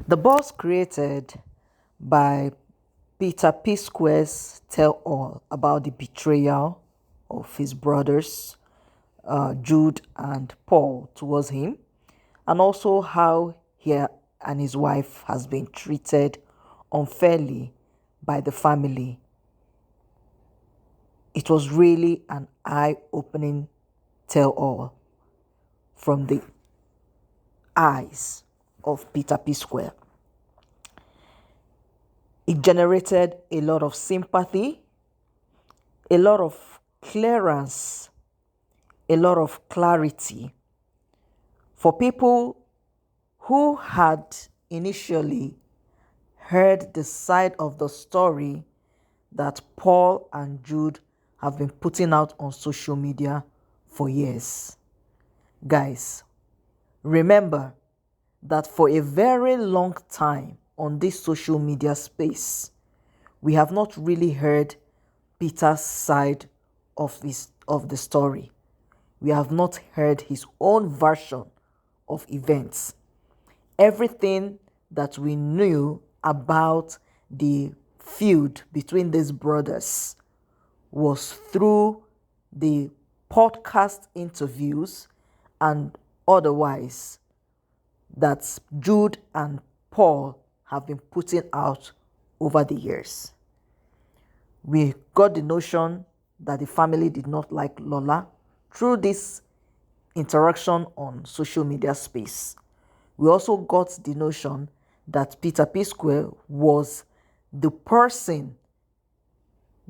The buzz created by Peter Psquare's tell-all about the betrayal of his brothers, Jude and Paul, towards him, and also how he and his wife has been treated unfairly by the family. It was really an eye-opening tell-all from the eyes of Peter Psquare. It generated a lot of sympathy, a lot of clearance, a lot of clarity for people who had initially heard the side of the story that Paul and Jude have been putting out on social media for years. Guys, remember that for a very long time on this social media space, we have not really heard Peter's side of the story. We have not heard his own version of events. Everything that we knew about the feud between these brothers was through the podcast interviews and otherwise that Jude and Paul have been putting out over the years. We got the notion that the family did not like Lola through this interaction on social media space. We also got the notion that Peter Psquare was the person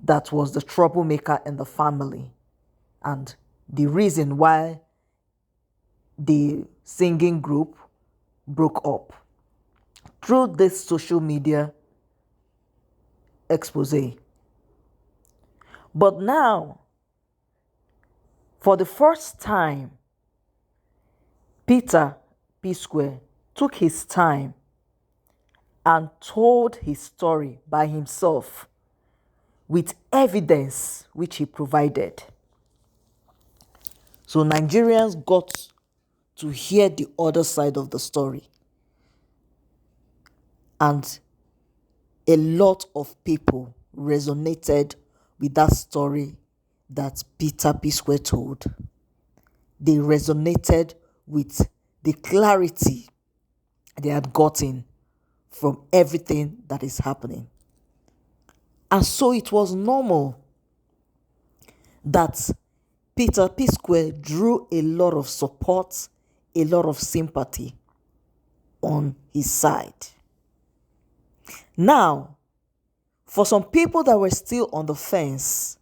that was the troublemaker in the family and the reason why the singing group broke up through this social media expose. But now, for the first time, Peter Psquare took his time and told his story by himself with evidence which he provided. So Nigerians got to hear the other side of the story. And a lot of people resonated with that story that Peter Psquare told. They resonated with the clarity they had gotten from everything that is happening. And so it was normal that Peter Psquare drew a lot of support, a lot of sympathy on his side. Now, for some people that were still on the fence,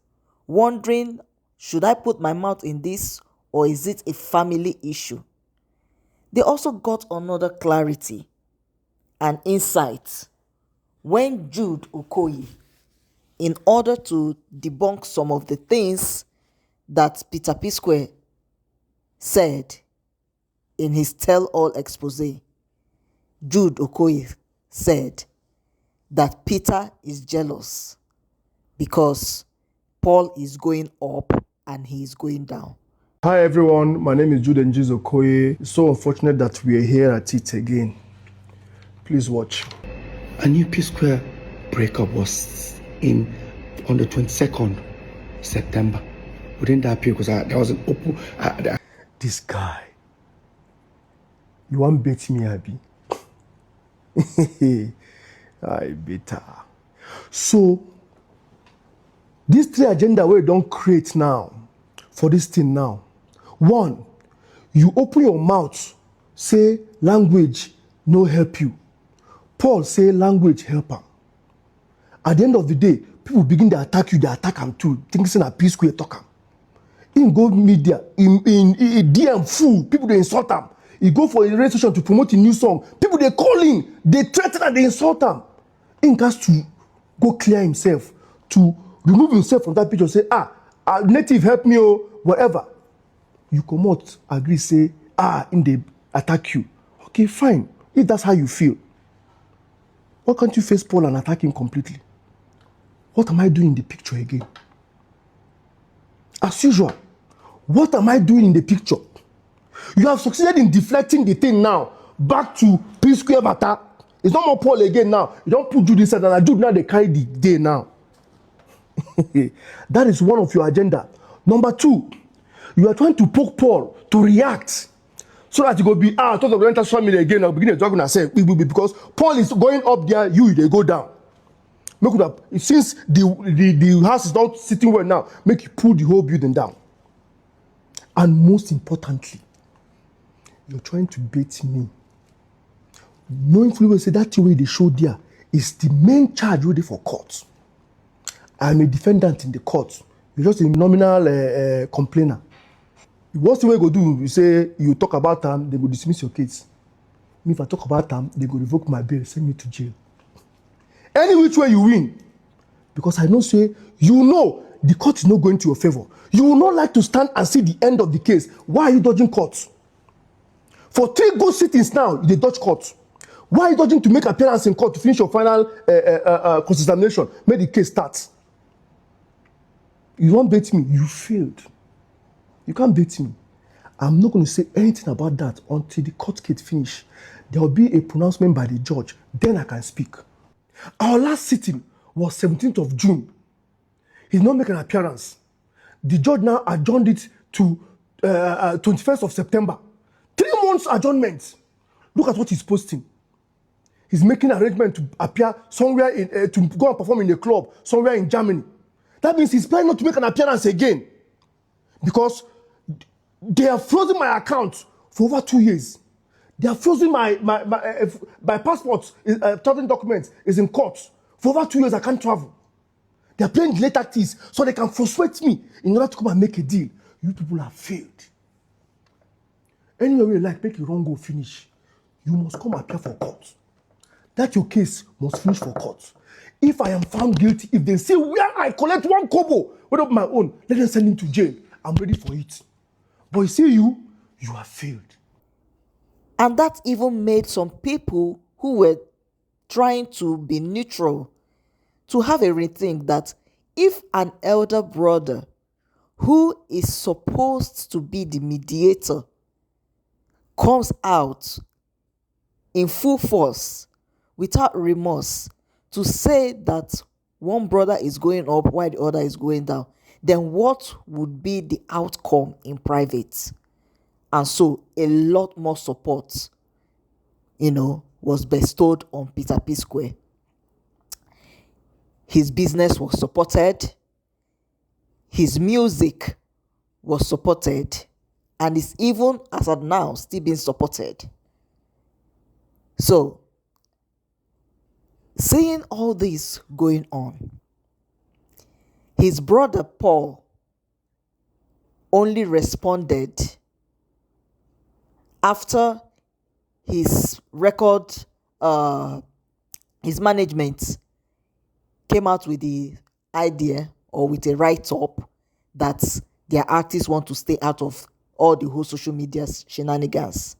wondering, should I put my mouth in this or is it a family issue? They also got another clarity and insight when Jude Okoye, in order to debunk some of the things that Peter Psquare said in his tell-all expose, Jude Okoye said that Peter is jealous because Paul is going up and he is going down. Hi everyone, my name is Jude Okoye. It's so unfortunate that we are here at it again. Please watch. A new Psquare breakup was on the 22nd September. Within that period, because there was an open... This guy, you want bait me, Abby? I better. So, these three agenda we don't create now for this thing now. One, you open your mouth, say language no help you. Paul say language help him. At the end of the day, people begin to attack you, they attack him too, thinking that Psquare talk him. In go media, in DM fool, people they insult him. He go for a radio station to promote a new song. People they call in, they threaten and they insult him. He has to go clear himself, to remove himself from that picture, say, native help me or whatever. You come out, agree, say, in they attack you. Okay, fine. If that's how you feel, why can't you face Paul and attack him completely? What am I doing in the picture again? As usual, what am I doing in the picture? You have succeeded in deflecting the thing now back to Psquare matter. It's not more Paul again now. You don't put Jude inside, and Jude now they carry the day now. That is one of your agenda. Number two, you are trying to poke Paul to react so that he go be thought of enter social media again. I'll begin talking and say because Paul is going up there, they go down. Make it up. Since the house is not sitting well now, make you pull the whole building down. And most importantly, you're trying to bait me. Knowing fully well, say that way they show there is the main charge ready for court. I'm a defendant in the court. You're just a nominal complainer. The worst thing we go do, you say you talk about them, they go dismiss your case. Me, if I talk about them, they go revoke my bail, send me to jail. Any which way you win, because I know say you know the court is not going to your favor. You will not like to stand and see the end of the case. Why are you dodging court? For 3 good sittings now, they dodge court. Why are you dodging to make appearance in court to finish your final cross-examination? Make the case start. You won't bait me. You failed. You can't bait me. I'm not going to say anything about that until the court case finish. There will be a pronouncement by the judge. Then I can speak. Our last sitting was 17th of June. He's not making an appearance. The judge now adjourned it to 21st of September. 3 months adjournment. Look at what he's posting. He's making arrangement to appear somewhere to go and perform in a club somewhere in Germany. That means he's planning not to make an appearance again because they have frozen my account for over 2 years. They have frozen my passport, traveling documents is in court. For over 2 years, I can't travel. They are playing delay tactics so they can frustrate me in order to come and make a deal. You people have failed. Anyway, you like, make your wrong go finish. You must come appear for court. That your case must finish for court. If I am found guilty, if they say where I collect 1 kobo, whether of my own, let them send him to jail. I'm ready for it. But you see you have failed. And that even made some people who were trying to be neutral to have a rethink that if an elder brother who is supposed to be the mediator comes out in full force without remorse to say that one brother is going up while the other is going down, then what would be the outcome in private? And so a lot more support, was bestowed on Peter Psquare. His business was supported, his music was supported, and is even as of now still being supported. So, seeing all this going on, his brother Paul only responded after his record, his management came out with the idea or with a write-up that their artists want to stay out of all the whole social media shenanigans.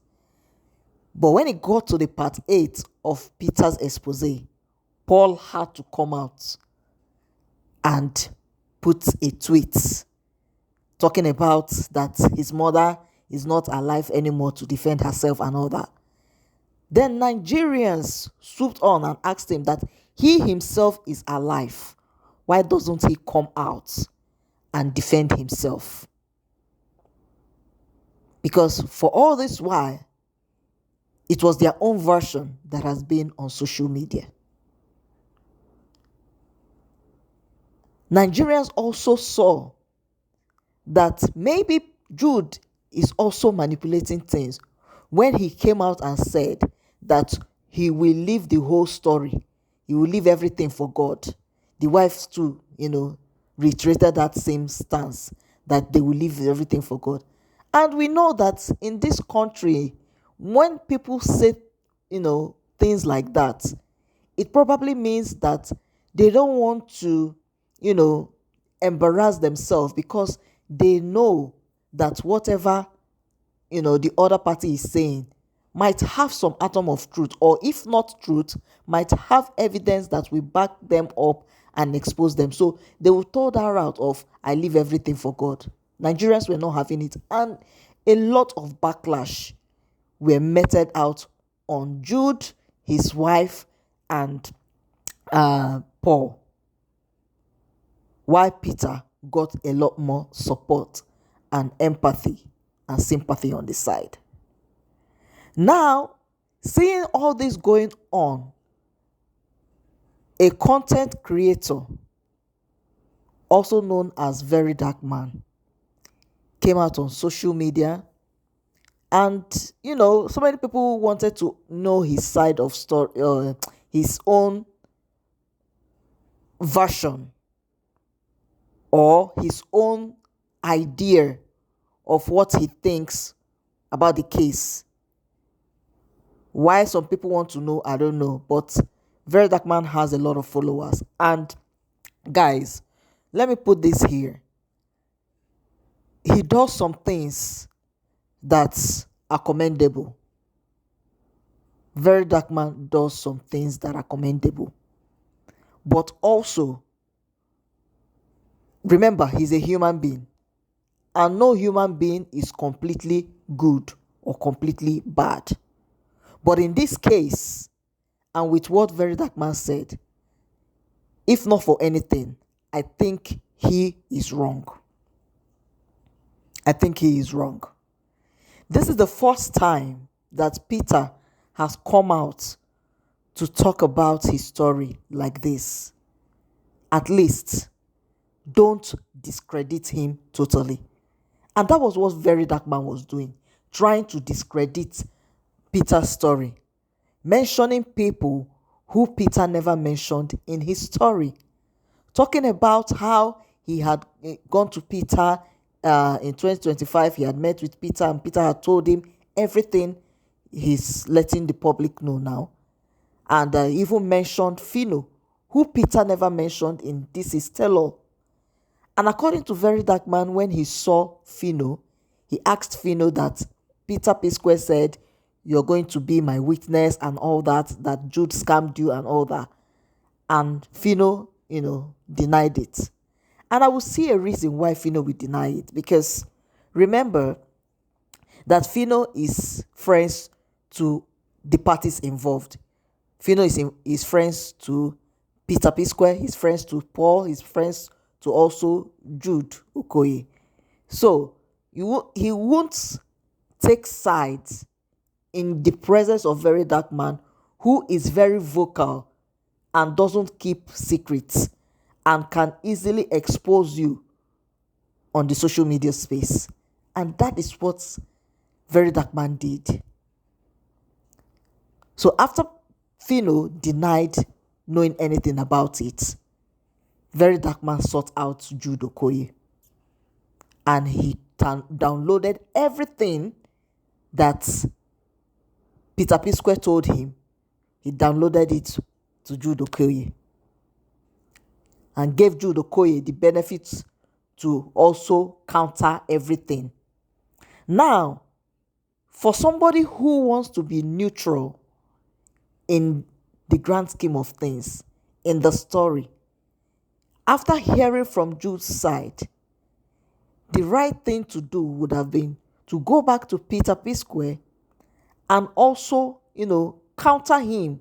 But when it got to the part 8 of Peter's expose, Paul had to come out and put a tweet talking about that his mother is not alive anymore to defend herself and all that. Then Nigerians swooped on and asked him that he himself is alive. Why doesn't he come out and defend himself? Because for all this while, it was their own version that has been on social media. Nigerians also saw that maybe Jude is also manipulating things when he came out and said that he will leave the whole story. He will leave everything for God. The wife too, reiterated that same stance that they will leave everything for God. And we know that in this country, when people say, things like that, it probably means that they don't want to, embarrass themselves because they know that whatever, the other party is saying might have some atom of truth, or if not truth, might have evidence that will back them up and expose them. So they will throw that route of, I leave everything for God. Nigerians were not having it. And a lot of backlash were meted out on Jude, his wife, and Paul. While Peter got a lot more support and empathy and sympathy on the side. Now, seeing all this going on, a content creator, also known as VeryDarkMan, came out on social media, and so many people wanted to know his side of story, his own version or his own idea of what he thinks about the case. Why some people want to know, I don't know, but VeryDarkMan has a lot of followers. And guys, let me put this here. He does some things that are commendable. VeryDarkMan does some things that are commendable. But also, remember, he's a human being. And no human being is completely good or completely bad. But in this case, and with what VeryDarkMan said, if not for anything, I think he is wrong. I think he is wrong. This is the first time that Peter has come out to talk about his story like this. At least, don't discredit him totally. And that was what VeryDarkMan was doing, trying to discredit Peter's story, mentioning people who Peter never mentioned in his story, talking about how he had gone to Peter in 2025. He had met with Peter, and Peter had told him everything he's letting the public know now. And even mentioned Phino, who Peter never mentioned in This Is Tell All. And according to VeryDarkMan, when he saw Phino, he asked Phino that Peter Psquare said, you're going to be my witness and all that Jude scammed you and all that. And Phino, denied it. And I will see a reason why Phino will deny it. Because remember that Phino is friends to the parties involved. Phino is friends to Peter Psquare, he's friends to Paul, he's friends to also Jude Okoye. So he won't take sides in the presence of VeryDarkMan, who is very vocal and doesn't keep secrets and can easily expose you on the social media space. And that is what VeryDarkMan did. So after Phino denied knowing anything about it, VeryDarkMan sought out Jude Okoye, and he downloaded everything that Peter Psquare told him. He downloaded it to Jude Okoye and gave Jude Okoye the benefits to also counter everything. Now, for somebody who wants to be neutral in the grand scheme of things, in the story, after hearing from Jude's side, the right thing to do would have been to go back to Peter Psquare and also, counter him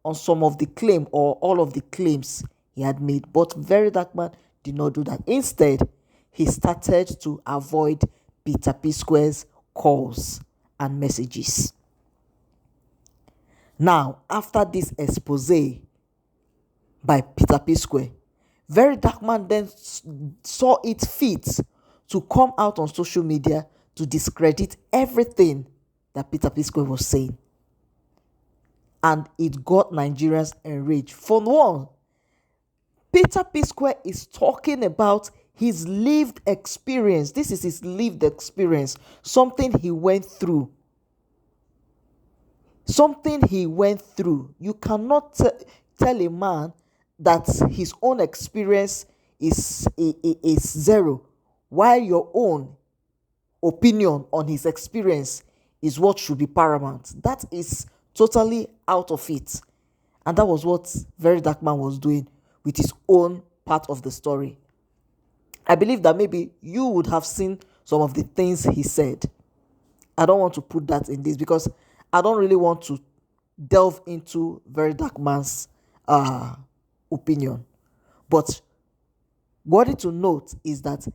on some of the claim or all of the claims he had made. But VeryDarkMan did not do that. Instead, he started to avoid Peter Psquare's calls and messages. Now, after this expose by Peter Psquare, VeryDarkMan then saw it fit to come out on social media to discredit everything that Peter Psquare was saying. And it got Nigerians enraged. For one, Peter Psquare is talking about his lived experience. This is his lived experience, something he went through. Something he went through. You cannot tell a man that his own experience is zero, while your own opinion on his experience is what should be paramount. That is totally out of it. And that was what VeryDarkMan was doing with his own part of the story. I believe that maybe you would have seen some of the things he said. I don't want to put that in this because I don't really want to delve into VeryDarkMan's opinion. But what to note is that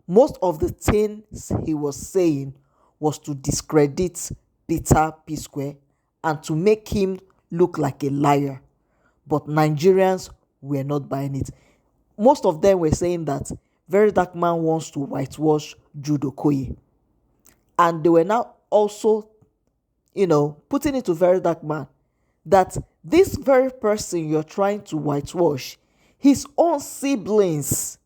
most of the things he was saying was to discredit Peter Psquare and to make him look like a liar. But Nigerians were not buying it. Most of them were saying that VeryDarkMan wants to whitewash Jude Okoye. And they were now also, putting it to VeryDarkMan that this very person you're trying to whitewash, his own siblings,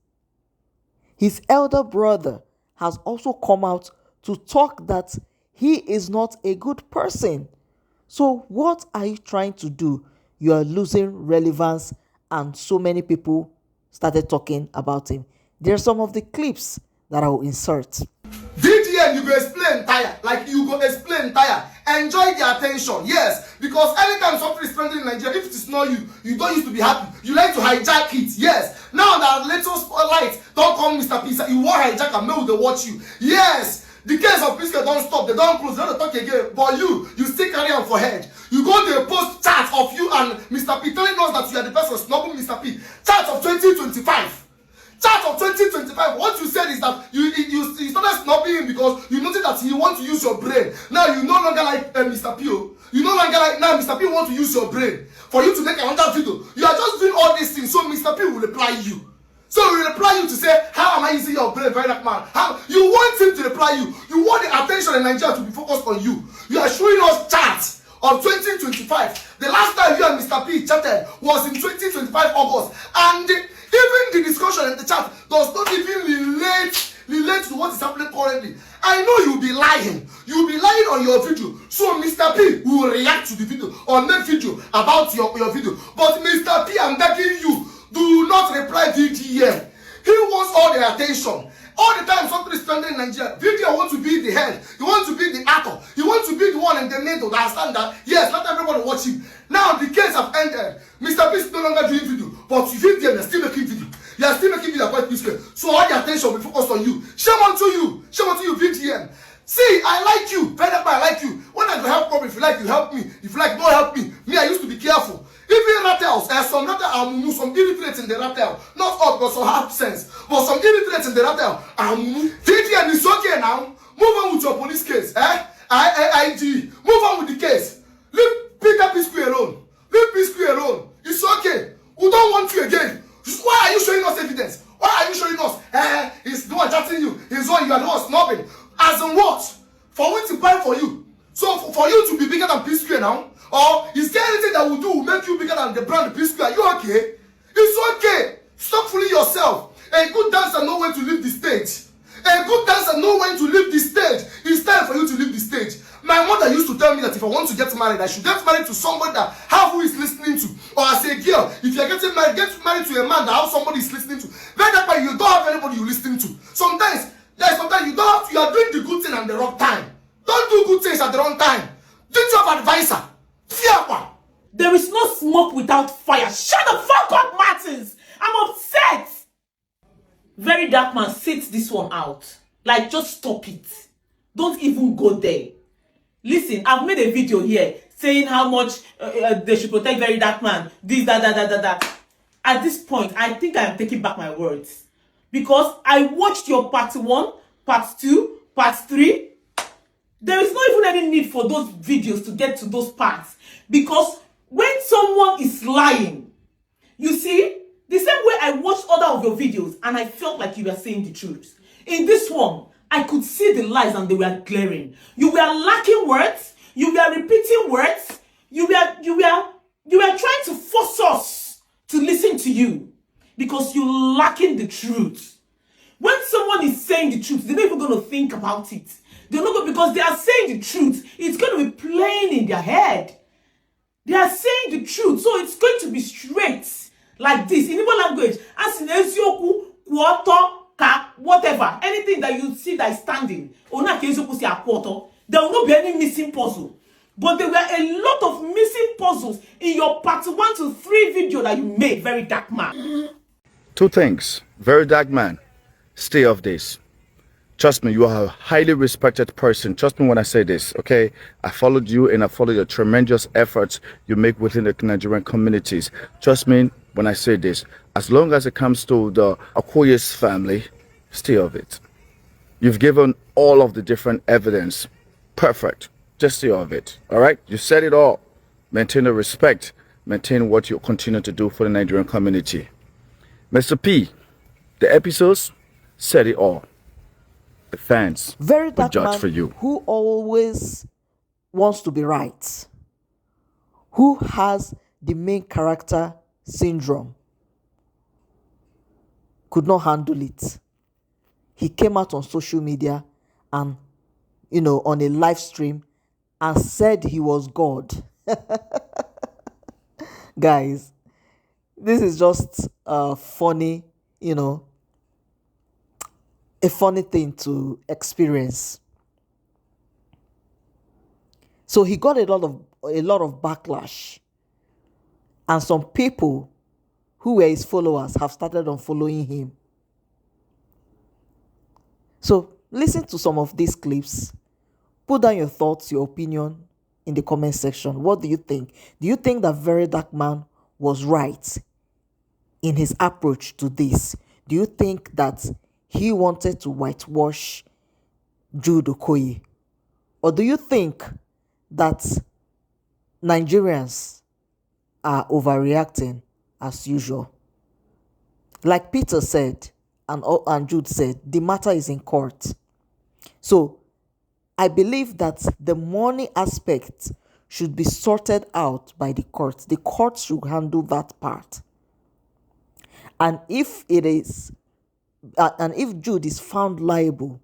his elder brother, has also come out to talk that he is not a good person. So what are you trying to do? You are losing relevance, and so many people started talking about him. There are some of the clips that I will insert. VDM, you go explain tire. Like you go explain tire. Enjoy the attention. Yes. Because anytime something is trending in Nigeria, if it is not you, you don't used to be happy. You like to hijack it. Yes. Now that little spotlight, don't come Mr. Pizza. You want hijack and maybe they watch you. Yes. The case of Psquare don't stop. They don't close. They don't talk again. But you still carry on for head. You go to a post chat of you and Mr. P telling us that you are the person snubbing Mr. P. Chat of 2025. Chart of 2025, what you said is that you started snubbing him because you noticed that he wants to use your brain. Now you no longer like Mr. P. You no longer like, now Mr. P wants to use your brain for you to make another video. You are just doing all these things, so Mr. P will reply you. So he will reply you to say, how am I using your brain, VeryDarkMan? How you want him to reply you? You want the attention in Nigeria to be focused on you. You are showing us charts of 2025. The last time you and Mr. P chatted was in 2025 August, and even the discussion in the chat does not even relate to what is happening currently. I know you'll be lying. You'll be lying on your video. So Mr. P will react to the video or make video about your video. But Mr. P, I'm begging you, do not reply VDM. He wants all the attention. All the time something is trending in Nigeria, VDM wants to be the head. He wants to be the actor. He wants to be the one in the middle that understand that, yes, not everybody watch him. Now the case have ended. Mr. P is no longer doing video, but VDM, you're still making video. You are still making video about Psquare. So all the attention will be focused on you. Shame on to you. Shame on to you, VDM. See, I like you. VeryDarkMan, I like you. When I go help problem, if you like, you help me. If you like, don't help me. Me, I used to be careful. Even rattles, some rattle are some illiterates in the rattle. Not all, but some have sense. But some illiterates in the rattle are VDM is okay now. Move on with your police case. IG. Move on with the case. Leave Peter Psquare alone. Leave Psquare alone. It's okay. We don't want you again. Why are you showing us evidence? Why are you showing us? He's the one chatting you. He's the one you are the one snubbing. As in what? For what to buy for you? So for you to be bigger than Psquare now? Or is there anything that will do will make you bigger than the brand Psquare? Are you okay? It's okay. Stop fooling yourself. A good dancer knows when to leave the stage. A good dancer knows when to leave the stage. It's time for you to leave the stage. My mother used to tell me that if I want to get married, I should get married to somebody that have who is listening to. Or as a girl, if you're getting married, get married to a man that have somebody is listening to. Then that way you don't have anybody you listening to. Sometimes you don't have, you are doing the good thing at the wrong time. Don't do good things at the wrong time. Don't you have advisor? There is no smoke without fire. Shut the fuck up, Martins. I'm upset. VeryDarkMan, sit this one out. Like, just stop it. Don't even go there. Listen, I've made a video here saying how much they should protect VeryDarkMan. This, that. At this point, I think I'm taking back my words. Because I watched your part 1, part 2, part 3. There is not even any need for those videos to get to those parts. Because when someone is lying, you see, the same way I watched other of your videos and I felt like you were saying the truth. In this one, I could see the lies and they were glaring. You were lacking words. You were repeating words. You were trying to force us to listen to you because you're lacking the truth. When someone is saying the truth, they're not even going to think about it. They're not going, because they are saying the truth. It's going to be playing in their head. They are saying the truth, so it's going to be straight like this. In Igbo language, as in Ezioku, Quarter, Ka, whatever, anything that you see that is standing, there will not be any missing puzzle. But there were a lot of missing puzzles in your part 1 to 3 video that you made, Very Dark Man. Two things. Very Dark Man, stay off this. Trust me, you are a highly respected person. Trust me when I say this, okay? I followed you and I followed your tremendous efforts you make within the Nigerian communities. Trust me when I say this. As long as it comes to the Okoye's family, stay off it. You've given all of the different evidence. Perfect. Just stay off it, all right? You said it all. Maintain the respect. Maintain what you continue to do for the Nigerian community. Mr. P, the episodes said it all. The fans Very will Dark judge Man for you. who always wants to be right, who has the main character syndrome, could not handle it. He came out on social media and, on a live stream and said he was God. Guys, this is just funny, a funny thing to experience. So he got a lot of backlash, and some people who were his followers have started unfollowing him. So listen to some of these clips. Put down your thoughts, your opinion in the comment section. What do you think? Do you think that Very Dark Man was right in his approach to this? Do you think that he wanted to whitewash Jude Okoye? Or do you think that Nigerians are overreacting as usual? Like Peter said and Jude said, the matter is in court. So I believe that the money aspect should be sorted out by the courts. The courts should handle that part. And if Jude is found liable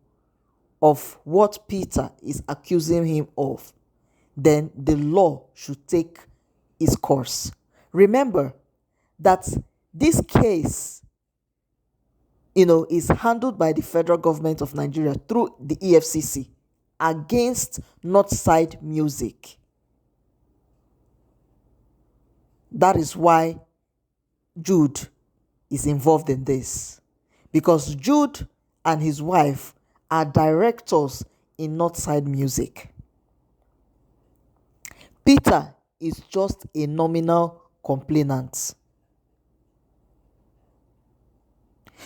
of what Peter is accusing him of, then the law should take its course. Remember that this case, is handled by the federal government of Nigeria through the EFCC against Northside Music. That is why Jude is involved in this, because Jude and his wife are directors in Northside Music. Peter is just a nominal complainant.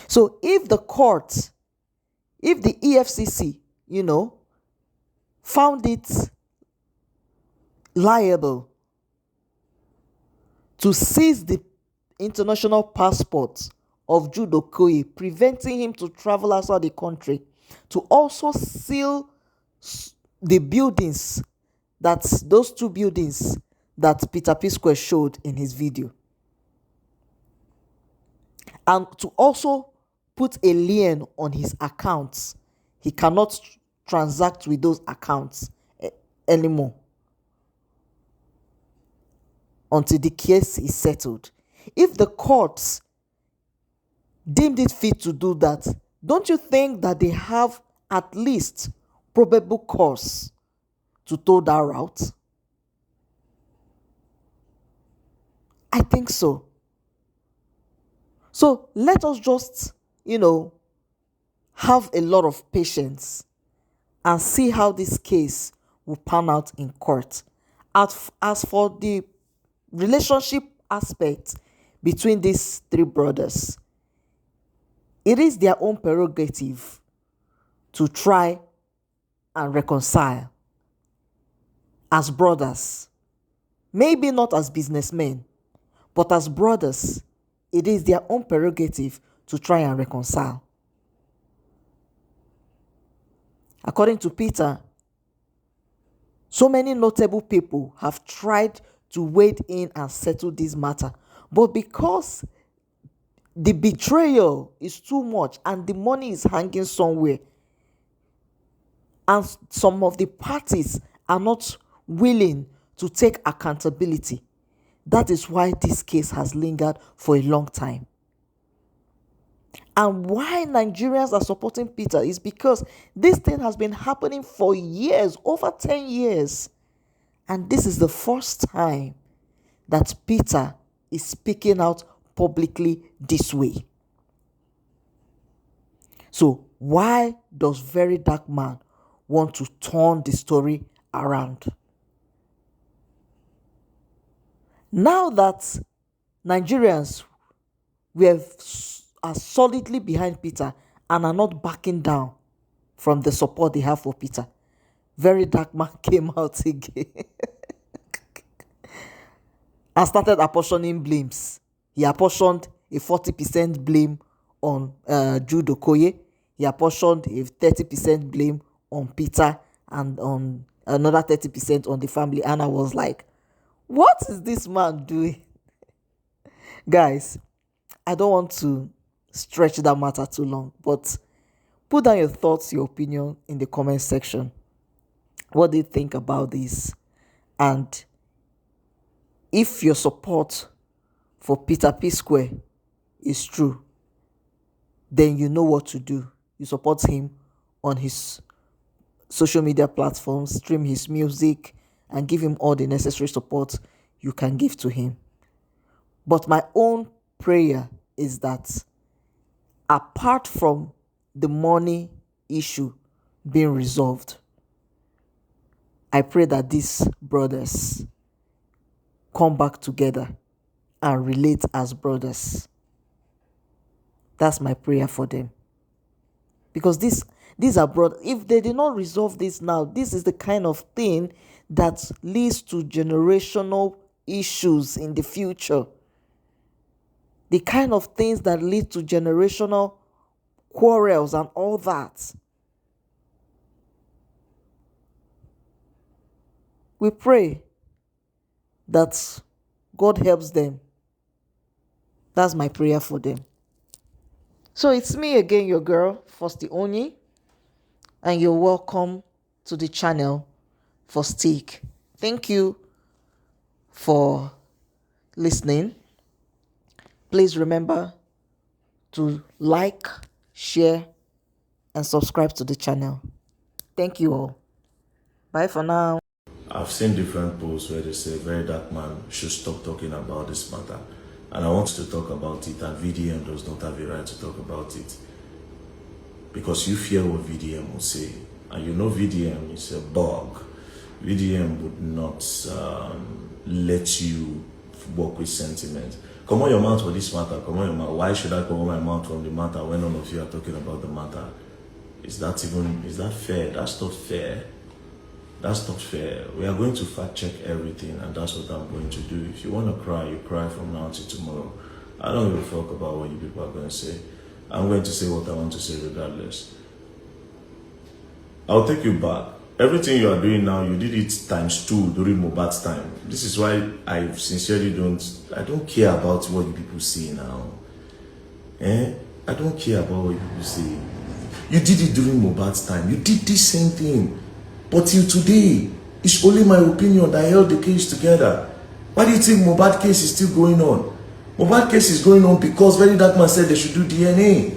So if the court, if the EFCC, found it liable to seize the international passport of Jude Okoye, preventing him to travel outside the country, to also seal the buildings, those 2 buildings that Peter Psquare showed in his video, and to also put a lien on his accounts, he cannot transact with those accounts anymore until the case is settled. If the courts deemed it fit to do that, don't you think that they have at least probable cause to tow that route? I think so. So let us just, have a lot of patience and see how this case will pan out in court. As for the relationship aspect between these 3 brothers, it is their own prerogative to try and reconcile as brothers. Maybe not as businessmen, but as brothers, it is their own prerogative to try and reconcile. According to Peter, so many notable people have tried to wade in and settle this matter, but because the betrayal is too much and the money is hanging somewhere, and some of the parties are not willing to take accountability, that is why this case has lingered for a long time. And why Nigerians are supporting Peter is because this thing has been happening for years, over 10 years. And this is the first time that Peter is speaking out publicly this way. So why does VeryDarkMan want to turn the story around? Now that Nigerians are solidly behind Peter and are not backing down from the support they have for Peter, VeryDarkMan came out again and started apportioning blames. He apportioned a 40% blame on Jude Okoye. He apportioned a 30% blame on Peter and on another 30% on the family. And I was like, what is this man doing? Guys, I don't want to stretch that matter too long, but put down your thoughts, your opinion in the comment section. What do you think about this? And if your support for Peter Psquare is true, then you know what to do. You support him on his social media platforms, stream his music, and give him all the necessary support you can give to him. But my own prayer is that apart from the money issue being resolved, I pray that these brothers come back together and relate as brothers. That's my prayer for them. Because these are brothers. If they did not resolve this now, this is the kind of thing that leads to generational issues in the future. The kind of things that lead to generational quarrels and all that. We pray that God helps them. That's my prayer for them. So it's me again, your girl, Fosti Onyi, and you're welcome to the channel for Stick. Thank you for listening. Please remember to like, share, and subscribe to the channel. Thank you all. Bye for now. I've seen different posts where they say VeryDarkMan should stop talking about this matter. And I want to talk about it, and VDM does not have a right to talk about it. Because you fear what VDM will say. And you know VDM is a bug. VDM would not let you work with sentiment. Come on your mouth for this matter, come on your mouth. Why should I come on my mouth from the matter when none of you are talking about the matter? Is that fair? That's not fair. That's not fair. We are going to fact check everything, and that's what I'm going to do. If you want to cry, you cry from now till tomorrow. I don't give a fuck about what you people are going to say. I'm going to say what I want to say regardless. I'll take you back. Everything you are doing now, you did it ×2 during Mohbad's time. This is why I sincerely don't care about what you people say now. I don't care about what you people say. You did it during Mohbad's time. You did the same thing. But till today, it's only my opinion that held the case together. Why do you think Mohbad case is still going on? Mohbad case is going on because VeryDarkMan said they should do DNA.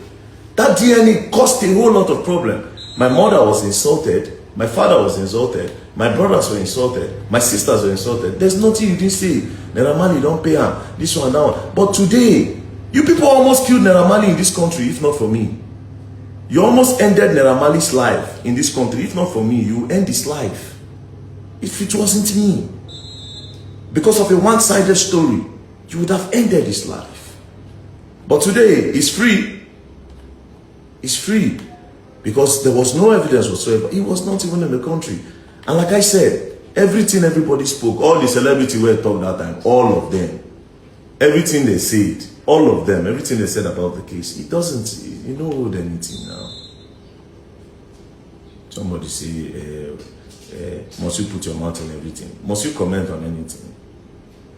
That DNA caused a whole lot of problem. My mother was insulted. My father was insulted. My brothers were insulted. My sisters were insulted. There's nothing you didn't say. Naira Marley don't pay him. This one now. But today, you people almost killed Naira Marley in this country, if not for me. You almost ended Naira Marley's life in this country. If not for me, you end his life. If it wasn't me, because of a one-sided story, you would have ended his life. But today, he's free. He's free. Because there was no evidence whatsoever. He was not even in the country. And like I said, everything everybody spoke, all the celebrity were talking that time, all of them, everything they said, all of them, everything they said about the case, it doesn't, you don't hold anything now. Somebody say, must you put your mouth on everything? Must you comment on anything?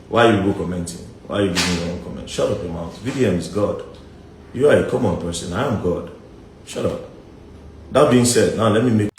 Why are you go commenting? Why are you giving your own comment? Shut up your mouth. VDM is God. You are a common person. I am God. Shut up. That being said, now let me make